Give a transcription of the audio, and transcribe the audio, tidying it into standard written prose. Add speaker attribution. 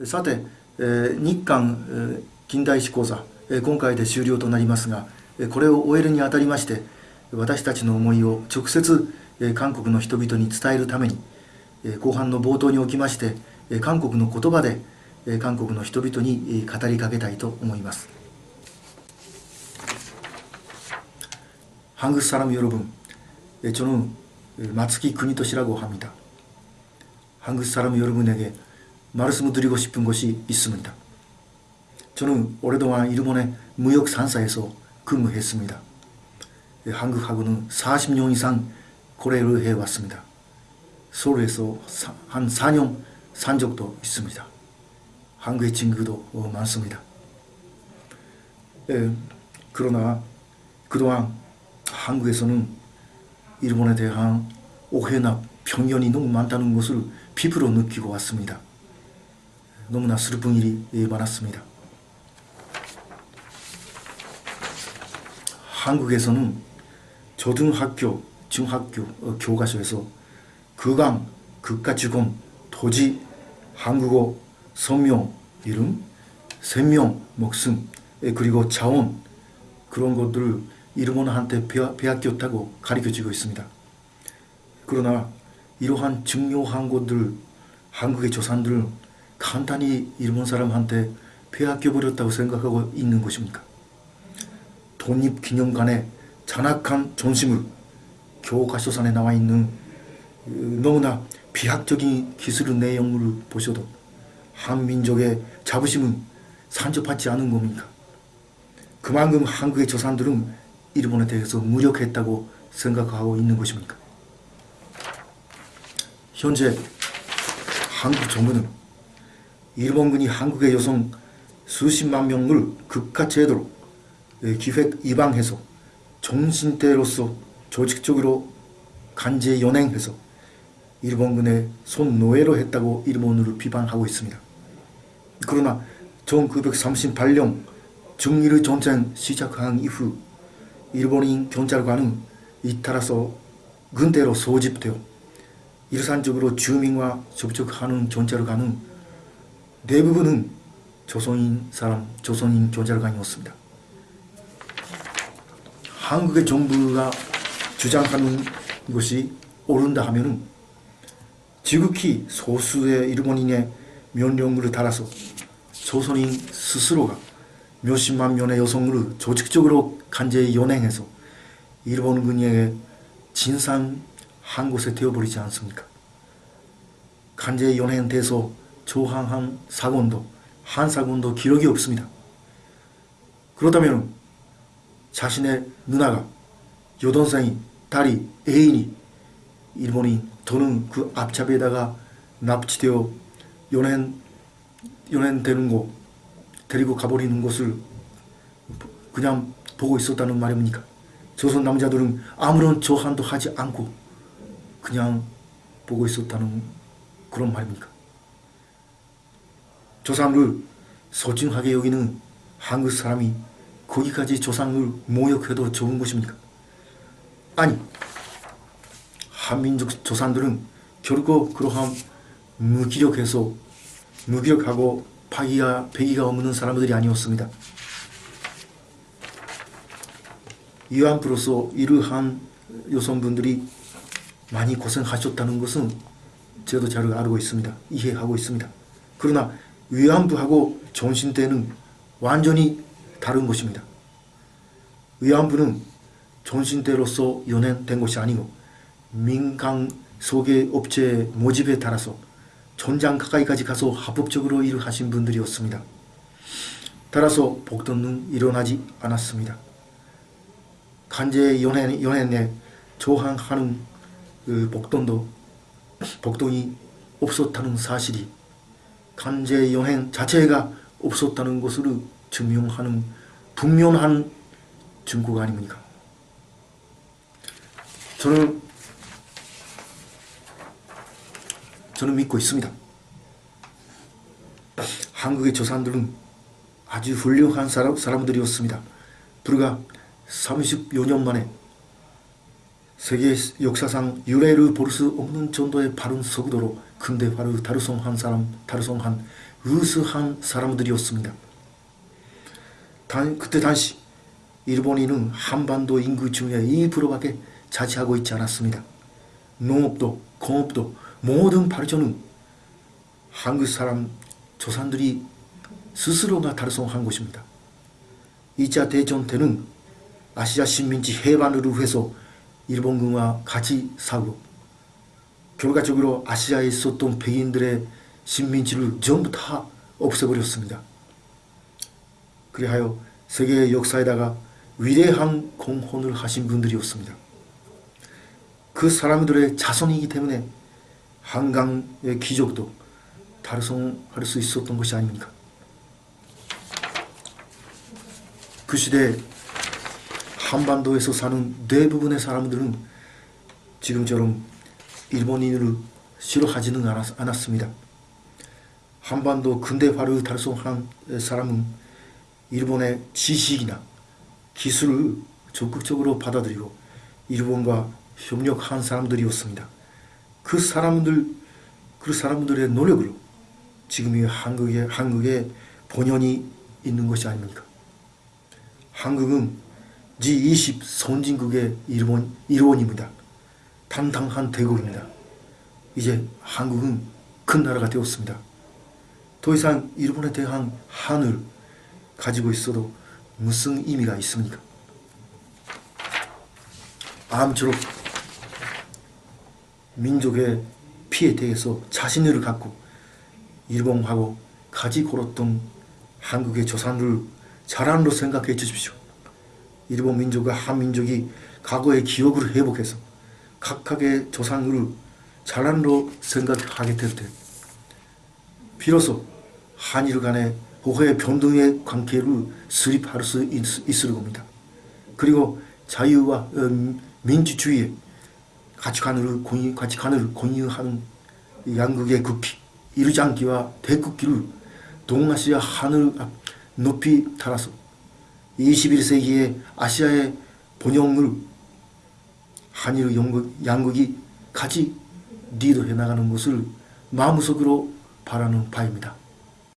Speaker 1: さて、日韓近代史講座、今回で終了となりますが、これを終えるにあたりまして、私たちの思いを直接韓国の人々に伝えるために、後半の冒頭におきまして、韓国の言葉で韓国の人々に語りかけたいと思います。한국 사람 여러분, 저는 마츠키 국토시라고 합니다. 한국 사람 여러분에게 말씀을 드리고 싶은 것이 있습니다. 저는 오랫동안 일본의 무역 산사에서 근무했습니다. 한국하고는 40년 이상 거래를 해왔습니다. 서울에서 한 4년 산 적도 있습니다. 한국의 친구도 많습니다. 그러나 그동안 한국에서는 일본에 대한 오해나 편견이 너무 많다는 것을 피부로 느끼고 왔습니다. 너무나 슬픈 일이 많았습니다. 한국에서는 초등학교, 중학교 교과서에서 극강, 극가직원, 토지, 한국어, 성명, 이름, 생명, 목숨, 그리고 자원, 그런 것들을 일본어한테 배웠다고 가르쳐지고 있습니다. 그러나 이러한 중요한 것들, 한국의 조상들을 간단히 일본 사람한테 빼앗겨버렸다고 생각하고 있는 것입니까? 독립기념관의 잔악한 전심을 교과서상에 나와 있는 너무나 비약적인 기술 내용을 보셔도 한민족의 자부심은 산접하지 않은 겁니까? 그만큼 한국의 조상들은 일본에 대해서 무력했다고 생각하고 있는 것입니까? 현재 한국 정부는 일본군이 한국의 여성 수십만 명을 극화제도로 기획 입양해서 종신대로서 조직적으로 강제 연행해서 일본군의 손노예로 했다고 일본을 비판하고 있습니다. 그러나 1938년 중일 전쟁 시작한 이후 일본인 경찰관은 잇따라서 군대로 소집되어 일산적으로 주민과 접촉하는 경찰관은 대부분은 조선인 경찰관이었습니다. 한국의 정부가 주장하는 것이 옳은다 하면은 지극히 소수의 일본인의 명령을 따라서 조선인 스스로가 몇십만 명의 여성을 조직적으로 강제 연행해서 일본군에게 진상한 곳에 되어버리지 않습니까? 강제 연행돼서 조항한 사건도 한 사건도 기록이 없습니다. 그렇다면 자신의 누나가, 여동생이, 딸이, 애인이 일본인 또는 그 앞잡이에다가 납치되어 연행되는 거, 데리고 가버리는 것을 그냥 보고 있었다는 말입니까? 조선 남자들은 아무런 조한도 하지 않고 그냥 보고 있었다는 그런 말입니까? 조상을 소중하게 여기는 한국 사람이 거기까지 조상을 모욕해도 좋은 것입니까? 아니, 한민족 조상들은 결코 그러한 무기력하고 패기가 없는 사람들이 아니었습니다. 위안부로서 이러한 여성분들이 많이 고생하셨다는 것은 저도 잘 알고 있습니다. 이해하고 있습니다. 그러나 위안부하고 전신대는 완전히 다른 것입니다. 위안부는 전신대로서 연행된 것이 아니고 민간 소개업체 모집에 따라서 전장 가까이까지 가서 합법적으로 일을 하신 분들이었습니다. 따라서 복동은 일어나지 않았습니다. 강제 연행에 저항하는 복동이 없었다는 사실이 강제 연행 자체가 없었다는 것을 증명하는 분명한 증거가 아닙니까? 저는 믿고 있습니다. 한국의 조상들은 아주 훌륭한 사람들이었습니다. 불과 30여 년 만에 세계 역사상 유례를 볼 수 없는 정도의 빠른 속도로 근대화를 달성한 으스한 사람들이었습니다. 그때 당시 일본인은 한반도 인구 중에 2%밖에 차지하고 있지 않았습니다. 농업도 공업도 모든 발전은 한국 사람 조상들이 스스로가 달성한 것입니다. 2차 대전 때는 아시아 식민지 해방을 위해서 일본군과 같이 싸우고 결과적으로 아시아에 있었던 백인들의 식민지를 전부 다 없애버렸습니다. 그리하여 세계 역사에다가 위대한 공헌을 하신 분들이었습니다. 그 사람들의 자손이기 때문에 한강의 기적도 달성할 수 있었던 것이 아닙니까? 그 시대 한반도에서 사는 대부분의 사람들은 지금처럼 일본인을 싫어하지는 않았습니다. 한반도 근대화를 달성한 사람은 일본의 지식이나 기술을 적극적으로 받아들이고 일본과 협력한 사람들이었습니다. 그 사람들의 노력으로 지금 이 한국의 본연이 있는 것이 아닙니까? 한국은 G20 선진국의 일원입니다. 탄탄한 대국입니다. 이제 한국은 큰 나라가 되었습니다. 더 이상 일본에 대한 한을 가지고 있어도 무슨 의미가 있습니까? 아무쪼록 민족의 피에 대해서 자신을 갖고 일본하고 같이 걸었던 한국의 조상을 자랑으로 생각해 주십시오. 일본 민족과 한민족이 과거의 기억을 회복해서 각각의 조상을 자랑으로 생각하게 될 때 비로소 한일 간의 호혜 변동의 관계를 수립할 수 있을 겁니다. 그리고 자유와 민주주의의 가치관을 공유하는 양국의 국기, 일장기와 대국기를 동아시아 하늘 높이 달아서 21세기의 아시아의 번영을 한일 양국이 같이 리드해 나가는 것을 마음속으로 바라는 바입니다.